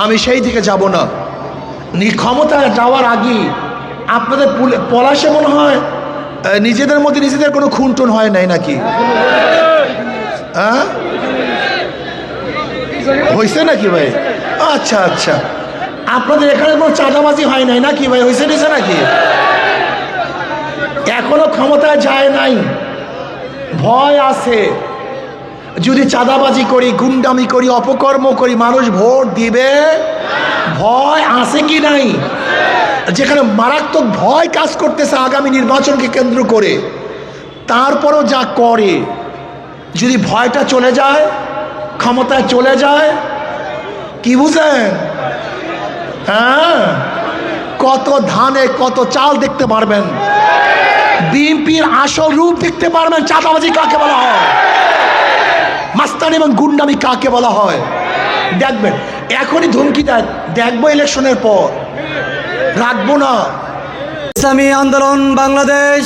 আমি সেই দিকে যাব না। ক্ষমতায় যাওয়ার আগে আপনাদের পলাশে মনে হয় নিজেদের মধ্যে নিজেদের কোনো খুনটুন হয় নাই নাকি? হ্যাঁ, হয়েছে নাকি ভাই? আচ্ছা আচ্ছা, আপনাদের এখানে কোনো চাঁদাবাজি হয় নাই নাকি ভাই? হয়েছে নিছে নাকি? এখনো ক্ষমতায় যায় নাই, ভয় আছে। যদি চাঁদাবাজি করি, গুন্ডামি করি, অপকর্ম করি, মানুষ ভোট দিবে? ভয় আছে কি নাই? যেখানে মারাত্মক ভয় কাজ করতেছে আগামী নির্বাচনকে কেন্দ্র করে, তারপরও যা করে, যদি ভয়টা চলে যায়, ক্ষমতায় চলে যায়, কি বুঝেন? হ্যাঁ, কত ধানে কত চাল দেখতে পারবেন, বিএনপির আসল রূপ দেখতে পারবেন। চাঁদাবাজি কাকে বলা হয়, মাস্তানি এবং গুন্ডামি কাকে বলা হয় দেখবেন। এখনই ধমকি দেয়, দেখবো ইলেকশনের পর, রাখবো না। ইসলামী আন্দোলন বাংলাদেশ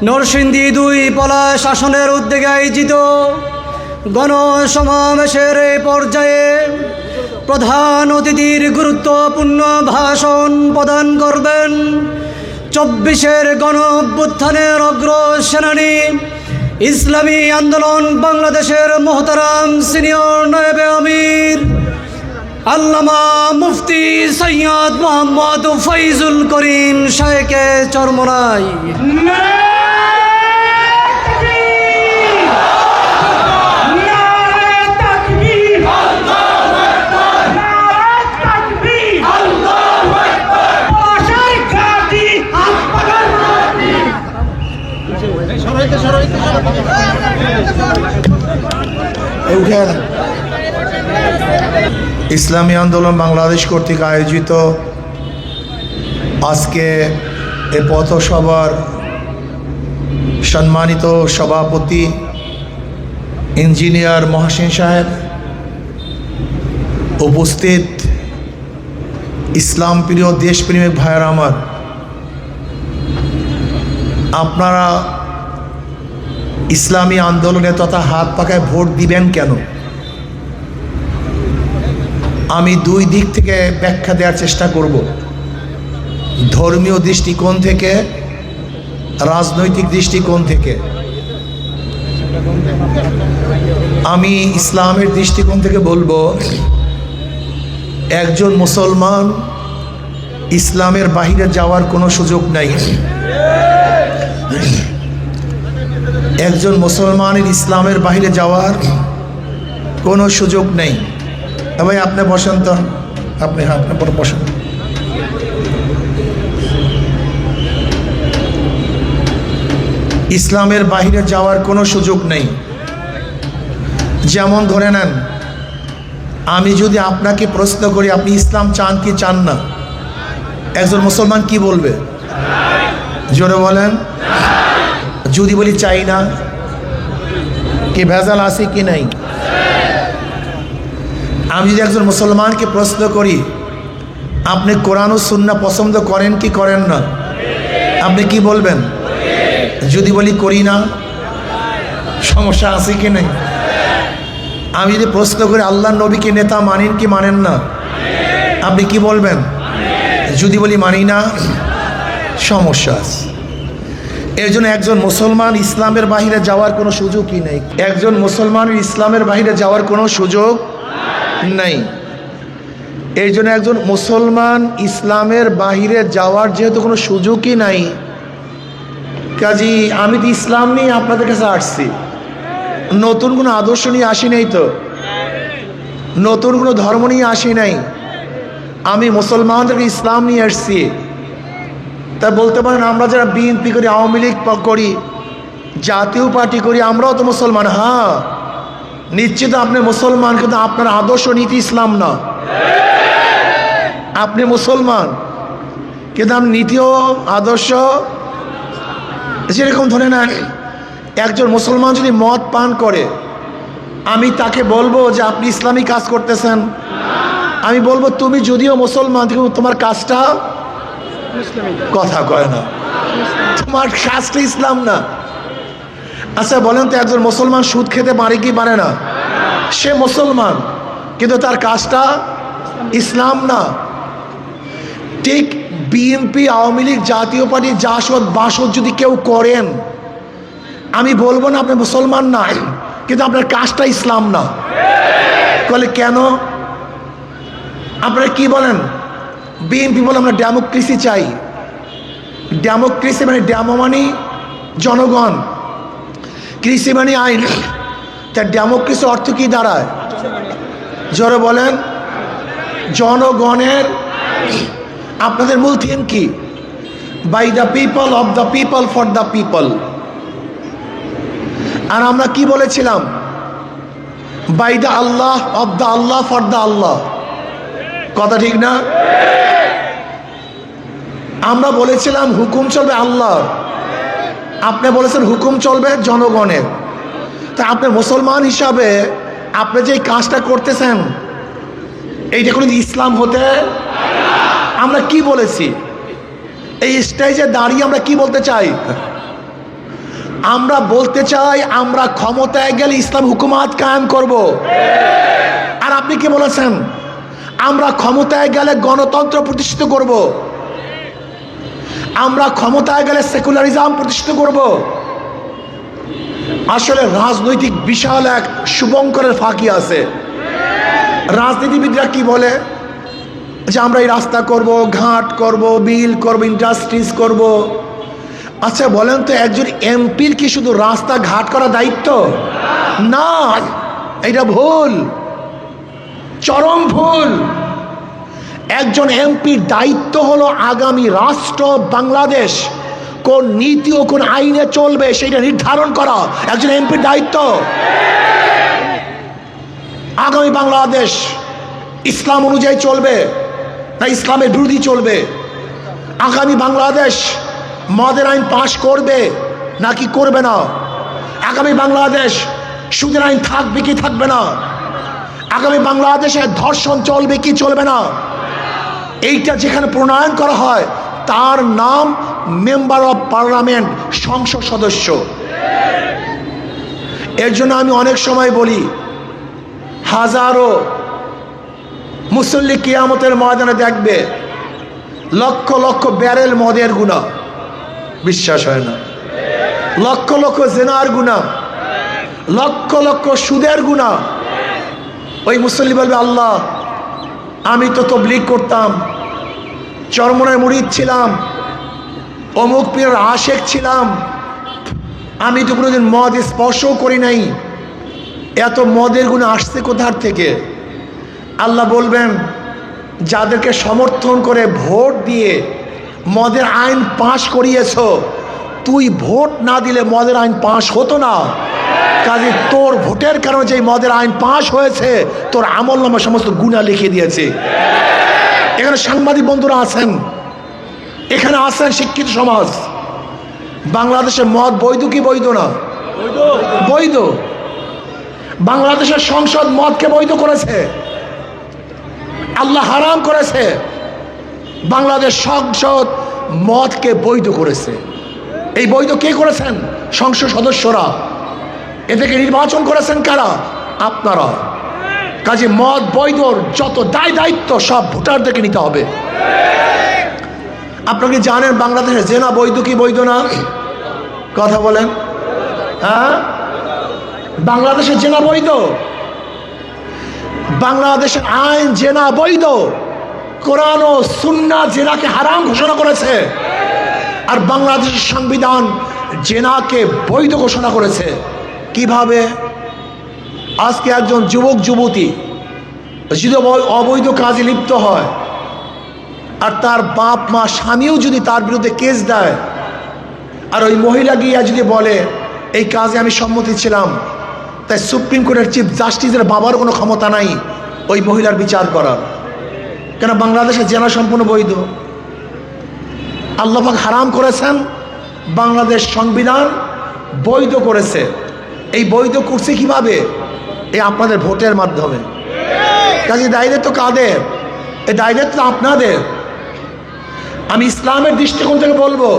নরসিংদী ২ পলাশ আসনের উদ্যোগে আয়োজিত গণসমাবেশের এই পর্যায়ে প্রধান অতিথির গুরুত্বপূর্ণ ভাষণ প্রদান করবেন ২৪-এর গণ অভ্যুত্থানের অগ্রসেনানী ইসলামী আন্দোলন বাংলাদেশের মোহতারাম সিনিয়র নায়েবে আমির আল্লামা মুফতি সৈয়দ মোহাম্মদ ফৈজুল করিম শাহেকে চরমনাই। ইসলামী আন্দোলন বাংলাদেশ কর্তৃক আয়োজিত আজকে এ পথসভার সম্মানিত সভাপতি ইঞ্জিনিয়ার মহসিন সাহেব, উপস্থিত ইসলাম প্রিয় দেশপ্রেমিক ভাইয়েরা আমার, আপনারা ইসলামী আন্দোলনে তথা হাত পাখায় ভোট দিবেন কেন? আমি ২ দিক থেকে ব্যাখ্যা দেওয়ার চেষ্টা করব, ধর্মীয় দৃষ্টিকোণ থেকে, রাজনৈতিক দৃষ্টিকোণ থেকে। আমি ইসলামের দৃষ্টিকোণ থেকে বলবো, একজন মুসলমান ইসলামের বাহিরে যাওয়ার কোনো সুযোগ নাই। একজন মুসলমানের ইসলামের বাহিরে যাওয়ার কোনো সুযোগ নেই। ভাই আপনি বসেন তো, আপনি আপনার বসেন। ইসলামের বাহিরে যাওয়ার কোনো সুযোগ নেই। যেমন ধরে নেন, আমি যদি আপনাকে প্রশ্ন করি আপনি ইসলাম চান কি চান না, একজন মুসলমান কি বলবে? জোরে বলেন। যদি বলি চাই না, কি ভেজাল আছে কি নাই? আমি যদি একজন মুসলমানকে প্রশ্ন করি আপনি কোরআন ও সুন্নাহ পছন্দ করেন কি করেন না, আপনি কি বলবেন? যদি বলি করি না, সমস্যা আছে কি নাই? আমি যদি প্রশ্ন করি আল্লাহর নবীকে নেতা মানেন কি মানেন না, আপনি কি বলবেন? যদি বলি মানি না, সমস্যা আছে। এর জন্য একজন মুসলমান ইসলামের বাহিরে যাওয়ার কোনো সুযোগই নেই। একজন মুসলমানের ইসলামের বাহিরে যাওয়ার কোনো সুযোগ নেই। এই জন্য একজন মুসলমান ইসলামের বাহিরে যাওয়ার যেহেতু কোনো সুযোগই নাই, কাজী আমি তো ইসলাম নিয়ে আপনাদের কাছে আসছি, নতুন কোনো আদর্শ নিয়ে আসি নাই, তো নতুন কোনো ধর্ম নিয়ে আসি নাই, আমি মুসলমানদেরকে ইসলাম নিয়ে আসছি। তা বলতে পারেন আমরা যারা বিএনপি করি, আওয়ামী লীগ করি, জাতীয় পার্টি করি, আমরাও তো মুসলমান। হ্যাঁ নিশ্চিত আপনি মুসলমান, কিন্তু আপনার আদর্শ নীতি ইসলাম না। আপনি মুসলমান কিন্তু আপনার নীতিও আদর্শ, যেরকম ধরে নেন একজন মুসলমান যদি মদ পান করে, আমি তাকে বলবো যে আপনি ইসলামী কাজ করতেছেন, আমি বলবো তুমি যদিও মুসলমান কিন্তু তোমার কাজটা কথা কয় না, তোমার কাজটা ইসলাম না। আচ্ছা বলেন তো, একজন মুসলমান সুদ খেতে পারে কি পারে না? সে মুসলমান কিন্তু তার কাজটা ইসলাম না। ঠিক বিএনপি, আওয়ামী লীগ, জাতীয় পার্টি জাসদ বাসদ যদি কেউ করেন, আমি বলবো না আপনি মুসলমান না, কিন্তু আপনার কাজটা ইসলাম না। বলে কেন? আপনারা কি বলেন? বিএনপি বলে আমরা ডেমোক্রেসি চাই। ডেমোক্রেসি মানে ডেমো মানে জনগণ, কৃষি মানে আইন। তা ডেমোক্রেসি অর্থ কি দাঁড়ায়? জোরে বলেন। জনগণের। আপনাদের মূল থিম কি? By the people, of the people, for the people. আর আমরা কি বলেছিলাম? By the Allah, of the Allah, for the Allah. কথা ঠিক না? আমরা বলেছিলাম হুকুম চলবে আল্লাহর, আপনি বলেছেন হুকুম চলবে জনগণের। তা আপনি মুসলমান হিসাবে আপনি যে কাজটা করতেছেন, এইটা কোনো ইসলাম হতে? আমরা কি বলেছি? এই স্টেজে দাঁড়িয়ে আমরা কি বলতে চাই? আমরা বলতে চাই আমরা ক্ষমতায় গেলে ইসলাম হুকুমাত কায়েম করব। আর আপনি কি বলেছেন? আমরা ক্ষমতায় গেলে গণতন্ত্র প্রতিষ্ঠিত করব, আমরা ক্ষমতায় গেলে সেকুলারিজম প্রতিষ্ঠিত করব। আসলে রাজনৈতিক বিশাল এক শুভঙ্করের ফাঁকি আছে। রাজনীতিবিদরা কি বলে যে আমরা এই রাস্তা করব, ঘাট করব, বিল করব, ইন্ডাস্ট্রিজ করব। আচ্ছা বলেন তো, একজন এমপির কি শুধু রাস্তা ঘাট করা দায়িত্ব? না, এটা ভুল, চরম ভুল। একজন এমপির দায়িত্ব হলো আগামী রাষ্ট্র বাংলাদেশ কোন নীতি ও কোন আইনে চলবে সেটা নির্ধারণ করা একজন এমপির দায়িত্ব। আগামী বাংলাদেশ ইসলাম অনুযায়ী চলবে না ইসলামের বিরোধী চলবে? আগামী বাংলাদেশ মদের আইন পাশ করবে নাকি করবে না? আগামী বাংলাদেশ সুদের আইন থাকবে কি থাকবে না? আগামী বাংলাদেশে ধর্ষণ চলবে কি চলবে না? এইটা যেখানে প্রণয়ন করা হয় তার নাম মেম্বার অফ পার্লামেন্ট, সংসদ সদস্য। এর জন্য আমি অনেক সময় বলি, হাজারো মুসল্লি কিয়ামতের ময়দানে দেখবে লক্ষ লক্ষ ব্যারেল মদের গুনাহ, বিশ্বাস হয় না। লক্ষ লক্ষ জেনার গুনাহ, লক্ষ লক্ষ সুদের গুনাহ। ওই মুসল্লি বলবে, আল্লাহ আমি তো তাবলীগ করতাম, চরমনায় মুরিদ ছিলাম, অমুক পীরের আশেক ছিলাম, আমি তো কোনোদিন মদ স্পর্শও করি নাই, এত মদের গুণ আসছে কোথার থেকে? আল্লাহ বলবেন, যাদেরকে সমর্থন করে ভোট দিয়ে মদের আইন পাশ করিয়েছ, তুই ভোট না দিলে মদের আইন পাশ হতো না। কাজে তোর ভোটের কারণে যে মদের আইন পাশ হয়েছে, তোর আমলনামা সমস্ত গুনাহ লিখে দিয়েছে। এখানে সাংবাদিক বন্ধুরা আছেন, এখানে আছেন শিক্ষিত সমাজ। বাংলাদেশে মদ বৈধ কি বৈধ না? বৈধ। বাংলাদেশের সংসদ মদকে বৈধ করেছে, আল্লাহ হারাম করেছে। বাংলাদেশ সংসদ মদকে বৈধ করেছে। এই বৈধ কে করেছেন? সংসদ সদস্যরা। এ থেকে নির্বাচন করেছেন কারা? আপনারা। কাজে মদ বৈধর যত দায় দায়িত্ব সব ভোটারদেরকে নিতে হবে। আপনারা কি জানেন বাংলাদেশে জেনা বৈধ কি বৈধ না? কথা বলেন। হ্যাঁ, বাংলাদেশে জেনা বৈধ। বাংলাদেশের আইন জেনা বৈধ। কোরআন ও সুন্নাহ জেনাকে হারাম ঘোষণা করেছে, আর বাংলাদেশের সংবিধান জেনাকে বৈধ ঘোষণা করেছে। কিভাবে? আজকে একজন যুবক যুবতী যদি অবৈধ কাজে লিপ্ত হয়, আর তার বাপ মা স্বামীও যদি তার বিরুদ্ধে কেস দেয়, আর ওই মহিলা গিয়া যদি বলে এই কাজে আমি সম্মতি ছিলাম, তাই সুপ্রিম কোর্টের চিফ জাস্টিসের বাবার কোনো ক্ষমতা নাই ওই মহিলার বিচার করার। কেন? বাংলাদেশে জেনা সম্পূর্ণ বৈধ। আল্লাহ পাক হারাম করেছেন, বাংলাদেশ সংবিধান বৈধ করেছে। এই বৈধ করছে কিভাবে? এই আপনাদের ভোটের মাধ্যমে। কাজে দায়িত্ব কাদের? এই দায়িত্ব আপনাদের। আমি ইসলামের দৃষ্টিকোণ থেকে বলবো,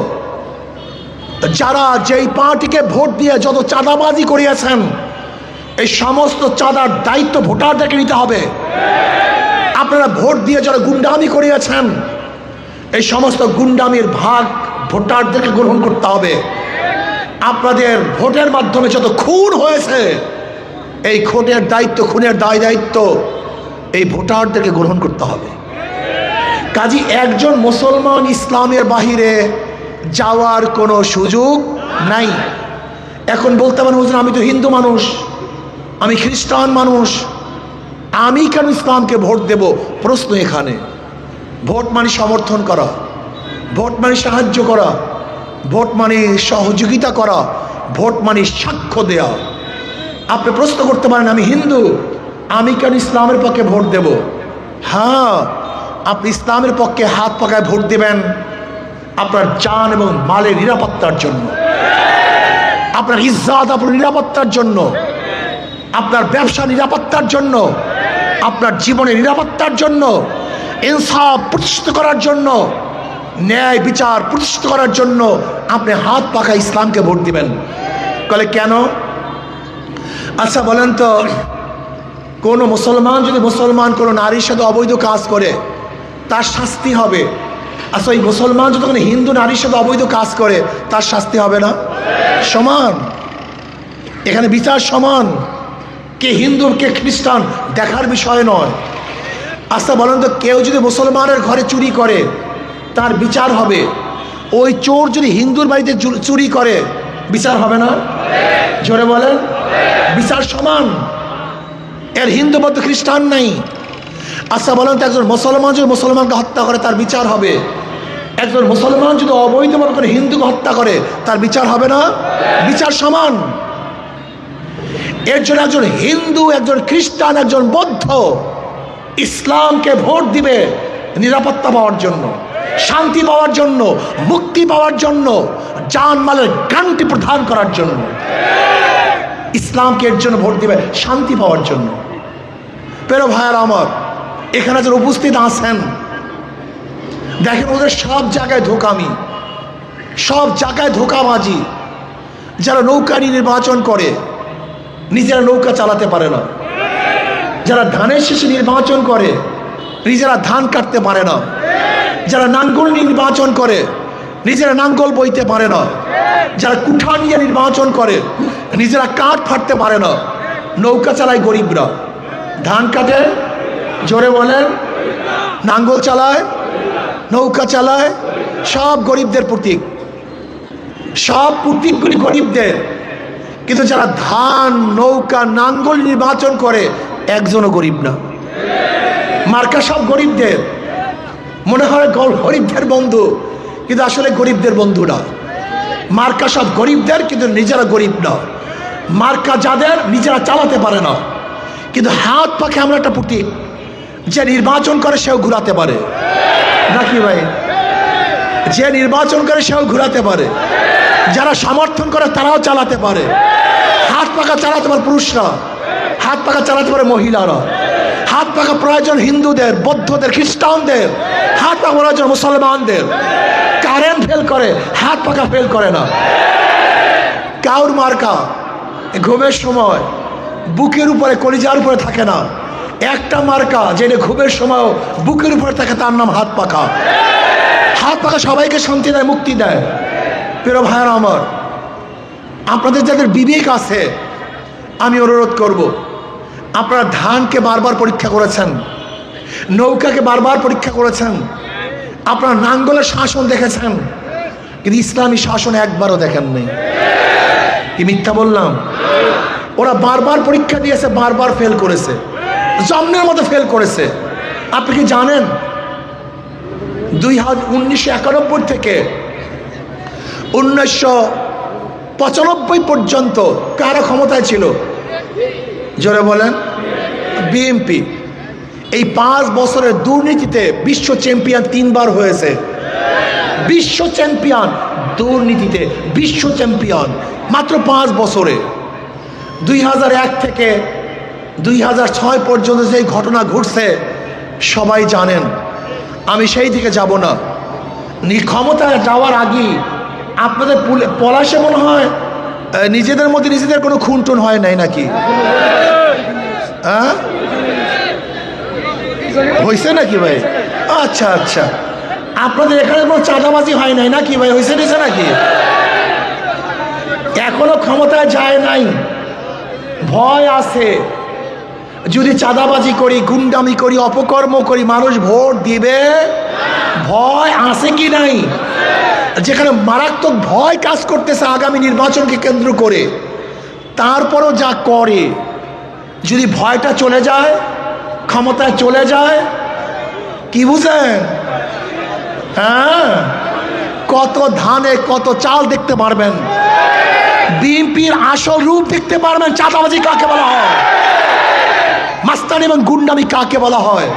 যারা যেই পার্টিকে ভোট দিয়ে যত চাঁদাবাজি করিয়েছেন, এই সমস্ত চাঁদার দায়িত্ব ভোটারদেরকে নিতে হবে। আপনারা ভোট দিয়ে যারা গুন্ডামি করিয়েছেন, এই সমস্ত গুন্ডামির ভাগ ভোটারদেরকে গ্রহণ করতে হবে। আপনাদের ভোটের মাধ্যমে যত খুন হয়েছে, এই খুনের দায়িত্ব, খুনের দায় দায়িত্ব এই ভোটারদেরকে গ্রহণ করতে হবে। কাজী একজন মুসলমান ইসলামের বাহিরে যাওয়ার কোনো সুযোগ নাই। এখন বলতে পারেন হুজুর আমি তো হিন্দু মানুষ, আমি খ্রিস্টান মানুষ, আমি কেন ইসলামকে ভোট দেব? প্রশ্ন এখানে। ভোট মানে সমর্থন করা, ভোট মানে সাহায্য করা, ভোট মানে সহযোগিতা করা, ভোট মানে সাক্ষ্য দেয়া। আপনি প্রশ্ন করতে পারেন আমি হিন্দু, আমি কেন ইসলামের পক্ষে ভোট দেব? হ্যাঁ, আপনি ইসলামের পক্ষে হাত পাকায় ভোট দেবেন আপনার জান এবং মালের নিরাপত্তার জন্য, আপনার ইজ্জত আপনার নিরাপত্তার জন্য, আপনার ব্যবসা নিরাপত্তার জন্য, আপনার জীবনের নিরাপত্তার জন্য, ইনসাফ প্রতিষ্ঠিত করার জন্য, ন্যায় বিচার প্রতিষ্ঠিত করার জন্য আপনি হাত পাকা ইসলামকে ভোট দিবেন। বলে কেন? আচ্ছা বলেন তো, কোনো মুসলমান যদি কোনো নারীর সাথে অবৈধ কাজ করে তার শাস্তি হবে। আচ্ছা ওই মুসলমান যদি কোনো হিন্দু নারীর সাথে অবৈধ কাজ করে তার শাস্তি হবে না? সমান, এখানে বিচার সমান। কে হিন্দু কে খ্রিস্টান দেখার বিষয় নয়। আচ্ছা বলেন তো, কেউ যদি মুসলমানের ঘরে চুরি করে তার বিচার হবে, ওই চোর যদি হিন্দুর বাড়িতে চুরি করে বিচার হবে না? জোরে বলেন। বিচার সমান, এর হিন্দু মধ্যে খ্রিস্টান নাই। আচ্ছা বলেন তো, একজন মুসলমান যদি মুসলমানকে হত্যা করে তার বিচার হবে, একজন মুসলমান যদি অবৈধভাবে করে হিন্দুকে হত্যা করে তার বিচার হবে না? বিচার সমান। এর জন্য একজন হিন্দু, একজন খ্রিস্টান, একজন বৌদ্ধ ইসলামকে ভোট দিবে নিরাপত্তা পাওয়ার জন্য, শান্তি পাওয়ার জন্য, মুক্তি পাওয়ার জন্য, জানমালের গ্যারান্টি প্রদান করার জন্য। ইসলামকে এর জন্য ভোট দিবে শান্তি পাওয়ার জন্য। প্রিয় ভাইয়ারা আমার, এখানে যারা উপস্থিত আছেন দেখেন ওদের সব জায়গায় ধোকামি, সব জায়গায় ধোকাবাজি। যারা নৌকা নির্বাচন করে নিজেরা নৌকা চালাতে পারে না, যারা ধানের শীষে নির্বাচন করে নিজেরা ধান কাটতে পারে না, যারা নাঙ্গল নির্বাচন করে নিজেরা নাঙ্গল বইতে পারে না, যারা কুঠা নিয়ে নির্বাচন করে নিজেরা কাঠ ফাটতে পারে না, নৌকা চালায় গরিবরা, ধান কাটে, জোরে বলেন, নাঙ্গল চালায়, নৌকা চালায়, সব গরিবদের প্রতীক, সব প্রতীকগুলি গরিবদের। কিন্তু যারা ধান, নৌকা, নাঙ্গল নির্বাচন করে একজনও গরিব না। মার্কা সব গরিবদের, মনে হয় গরিবদের বন্ধু, কিন্তু আসলে গরিবদের বন্ধু না। মার্কা সব গরিবদের, কিন্তু নিজেরা গরিব না। মার্কা যাদের নিজেরা চালাতে পারে না, কিন্তু হাত পাখে আমরা একটা প্রতীক, যে নির্বাচন করে সেও ঘুরাতে পারে নাকি ভাই? যে নির্বাচন করে সেও ঘুরাতে পারে, যারা সমর্থন করে তারাও চালাতে পারে। হাত পাখা চালাতে পারে পুরুষরা, হাত পাখা চালাতে পারে মহিলারা, হাত পাখা প্রয়োজন হিন্দুদের, বৌদ্ধদের, খ্রিস্টানদের, হাত পাখা প্রয়োজন মুসলমানদের। কারেন্ট ফেল করে, হাত পাখা ফেল করে না। কাউর মার্কা ঘুমের সময় বুকের উপরে, কলিজার উপরে থাকে না। একটা মার্কা যেটা ঘুমের সময় বুকের উপরে থাকে, তার নাম হাত পাখা। হাত পাখা সবাইকে শান্তি দেয়, মুক্তি দেয়। প্রিয় ভাইয়েরা আমার, আপনাদের যাদের বিবেক আছে আমি অনুরোধ করব, আপনারা ধানকে বারবার পরীক্ষা করেছেন, নৌকাকে বারবার পরীক্ষা করেছেন, আপনারা নাঙ্গলের শাসন দেখেছেন, কিন্তু ইসলামী শাসন একবারও দেখেন নাই। কি মিথ্যা বললাম? ওরা বারবার পরীক্ষা দিয়েছে, বারবার ফেল করেছে, জন্মের মতো ফেল করেছে। আপনি কি জানেন 1991 থেকে 1995 পর্যন্ত কারা ক্ষমতায় ছিল? জোরে বলেন। বিএনপি। এই 5 বছরের দুর্নীতিতে বিশ্ব চ্যাম্পিয়ন 3 বার হয়েছে। বিশ্ব চ্যাম্পিয়ন দুর্নীতিতে, বিশ্ব চ্যাম্পিয়ন মাত্র 5 বছরে। 2001 থেকে 2006 পর্যন্ত যে ঘটনা ঘটছে সবাই জানেন, আমি সেই দিকে যাব না। ক্ষমতায় যাওয়ার আগে আপনাদের পলাশে মনে হয় নিজেদের মধ্যে নিজেদের কোনো খুনটুন হয় নাই নাকি? হ্যাঁ, হয়েছে নাকি ভাই? আচ্ছা আচ্ছা, আপনাদের এখানে কোনো চাঁদাবাজি হয় নাই নাকি ভাই? হয়েছে নাকি? এখনো ক্ষমতায় যায় নাই, ভয় আছে। যদি চাঁদাবাজি করি, গুন্ডামি করি, অপকর্ম করি, মানুষ ভোট দিবে? ভয় আছে কি নাই? যেখানে মারাত্মক ভয় কাজ করতেছে আগামী নির্বাচনকে কেন্দ্র করে, তারপরও যা করে, যদি ভয়টা চলে যায়, ক্ষমতায় চলে যায়, কি বুঝেন? হ্যাঁ, কত ধানে কত চাল দেখতে পারবেন, বিএনপির আসল রূপ দেখতে পারবেন। চাঁদাবাজি কাকে বলা হয়, মাস্তানি এবং গুন্ডামি কাকে বলা হয়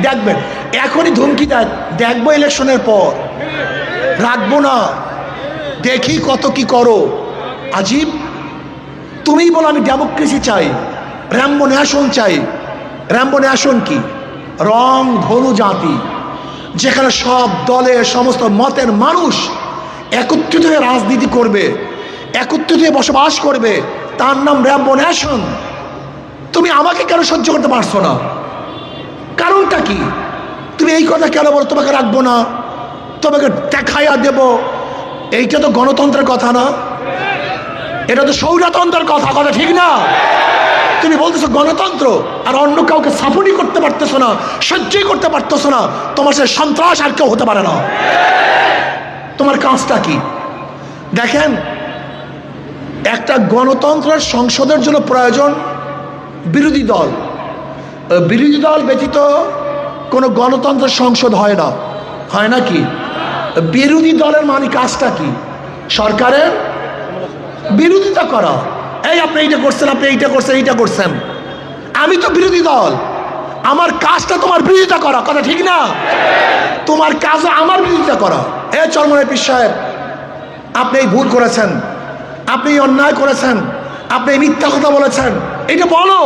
দেখবেন। এখনই ধমকি দেয়, দেখবো ইলেকশনের পর, রাখবো না, দেখি কত কি করো। আজীব, তুমিই বলো আমি ডেমোক্রেসি চাই, র্যাম্বো ন্যাশন চাই। র্যাম্বো ন্যাশন কি? রং ধনু জাতি, যেখানে সব দলে সমস্ত মতের মানুষ একত্রিত হয়ে রাজনীতি করবে, একত্রিত হয়ে বসবাস করবে, তার নাম র্যাম্বো ন্যাশন। তুমি আমাকে কেন সহ্য করতে পারছো না? কারণটা কি? তুমি এই কথা কেন বলো তোমাকে রাখবো না, তোমাকে দেখাইয়া দেব? এইটা তো গণতন্ত্রের কথা না, এটা তো স্বৈরতন্ত্রের কথা, কথা ঠিক না? তুমি বলতেছো গণতন্ত্র, আর অন্য কাউকে সাপোর্টই করতে পারতেছো না, সহ্যই করতে পারতেছো না। তোমার সে সন্ত্রাস আর কেউ হতে পারে না। তোমার কাজটা কি? দেখেন, একটা গণতন্ত্রের সংসদের জন্য প্রয়োজন বিরোধী দল। বিরোধী দল ব্যতীত কোনো গণতন্ত্রের সংসদ হয় না, হয় নাকি? বিরোধী দলের মানে কাজটা কি? সরকারের বিরোধিতা করা। এই আপনি এইটা করছেন, আপনি এইটা করছেন, এইটা করছেন। আমি তো বিরোধী দল, আমার কাজটা তোমার বিরোধিতা করা, কথা ঠিক না? তোমার কাজও আমার বিরোধিতা করা। এ চরমনাই পীর সাহেব, আপনি এই ভুল করেছেন, আপনি এই অন্যায় করেছেন, আপনি এই মিথ্যা কথা বলেছেন, এটা বলো।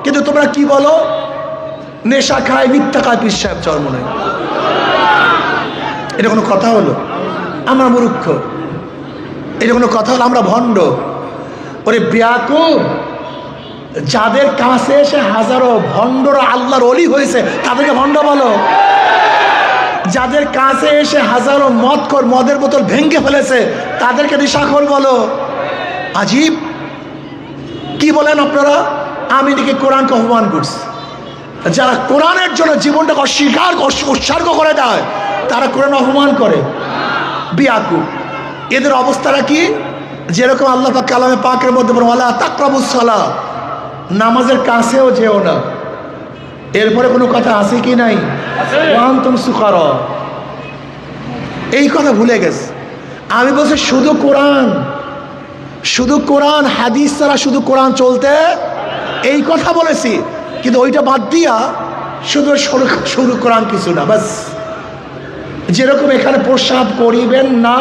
কিন্তু তোমরা কি বলো? নেশা খায়, মিথ্যা খায় পীর সাহেব চরমনাই। এটা কোনো কথা হলো? আমরা মূর্খ, এটা কোনো কথা হলো? আমরা ভণ্ড। ওরে বেয়াকুব, যাদের কাছে এসে হাজারো ভণ্ডরা আল্লাহর ওলি হয়েছে তাদেরকে ভণ্ড বলো? যাদের কাছে এসে হাজারো মদখোর মদের বোতল ভেঙে ফেলেছে তাদেরকে নেশাখোর বলো? আজীব, কি বলেন আপনারা? আমি নাকি কোরআনকে অপমান করছি। যারা কোরআনের জন্য জীবনটাকে উৎসর্গ করে দেয় তারা কোরআন অপমান করে। বেয়াকুব, এদের অবস্থাটা কি? যেরকম আল্লাহ পাক কালামে পাকের মধ্যে বলেন, ওয়ালা তাকরাবুস সালাহ, নামাজের কাছেও যেও না। এরপরে কোনো কথা আছে কি নাই? ওয়া আনতুম সুকারা, এই কথা ভুলে গেছে। আমি বলছি শুধু কোরআন, শুধু কোরআন, হাদিস ছাড়া শুধু কোরআন চলতে, এই কথা বলেছি। কিন্তু ওইটা বাদ দিয়া শুধু শুধু কোরআন কিছু না, বাস। যেরকম এখানে প্রস্রাব করিবেন না,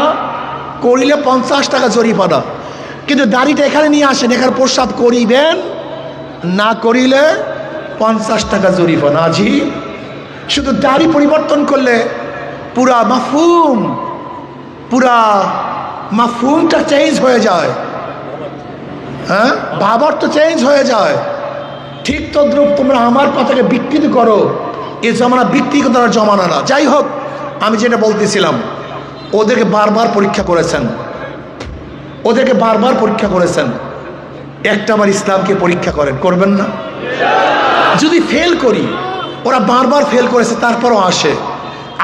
করিলে 50 টাকা জরিমানা। কিন্তু দাড়িটা এখানে নিয়ে আসেন, এখানে প্রস্রাব করিবেন না, করিলে 50 টাকা জরিমানা। জি, শুধু দাড়ি পরিবর্তন করলে পুরা মাফহুমটা চেঞ্জ হয়ে যায়। হ্যাঁ, ভাবার তো চেঞ্জ হয়ে যায়। ঠিক তদ্রুপ তোমরা আমার কথাকে বিকৃত করো, এ জমানা বিকৃত করার জমানা না। যাই হোক, আমি যেটা বলতেছিলাম, ওদেরকে বারবার পরীক্ষা করেছেন, ওদেরকে বারবার পরীক্ষা করেছেন। একটাবার ইসলামকে পরীক্ষা করেন, করবেন না? যদি ফেল করি, ওরা বারবার ফেল করেছে তারপরও আসে,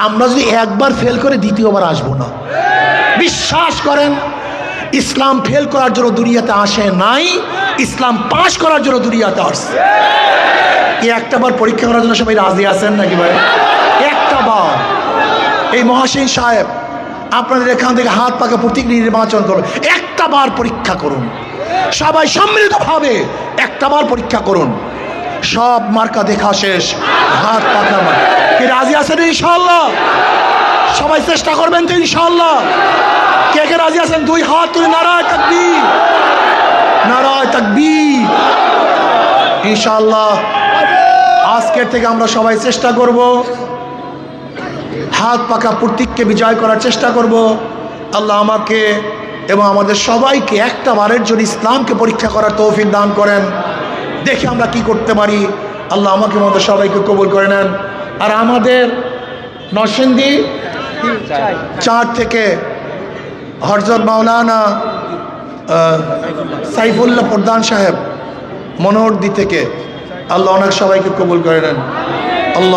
আমরা যদি একবার ফেল করে দ্বিতীয়বার আসবো না। বিশ্বাস করেন, ইসলাম ফেল করার জন্য দুনিয়াতে আসে নাই, ইসলাম পাশ করার জন্য দুনিয়াতে আসছে। এই একটাবার পরীক্ষা করার জন্য সবাই রাজি আছেন নাকি ভাই? একটাবার। এই মহাসিন সাহেব, আপনাদের এখান থেকে হাত পাকা প্রতীক নির্বাচন করুন, একটা বার পরীক্ষা করুন, সবাই সম্মিলিতভাবে একটা বার পরীক্ষা করুন। সব মার্কা দেখা শেষ, হাত পাকা মার্কা। কি রাজি আছেন ইনশাআল্লাহ? সবাই চেষ্টা করবেন তো ইনশাআল্লাহ? কে কে রাজি আছেন? 2 হাত তুলে নারায়ে তাকবীর, নারায়ে তাকবীর। ইনশাআল্লাহ আজকের থেকে আমরা সবাই চেষ্টা করব, হাত পাকা প্রতীককে বিজয় করার চেষ্টা করব। আল্লাহ আমাকে এবং আমাদের সবাইকে একটা বারের জন্য ইসলামকে পরীক্ষা করার তৌফিক দান করেন। দেখি আমরা কি করতে পারি। আল্লাহ আমাকে মতো সবাইকে কবুল করে নেন। আর আমাদের নরসিংদী 4 থেকে হযরত মাওলানা সাইফুল্লাহ প্রধান সাহেব মনোহরদী থেকে, আল্লাহ অনেক সবাইকে কবুল করে নেন। আল্লাহ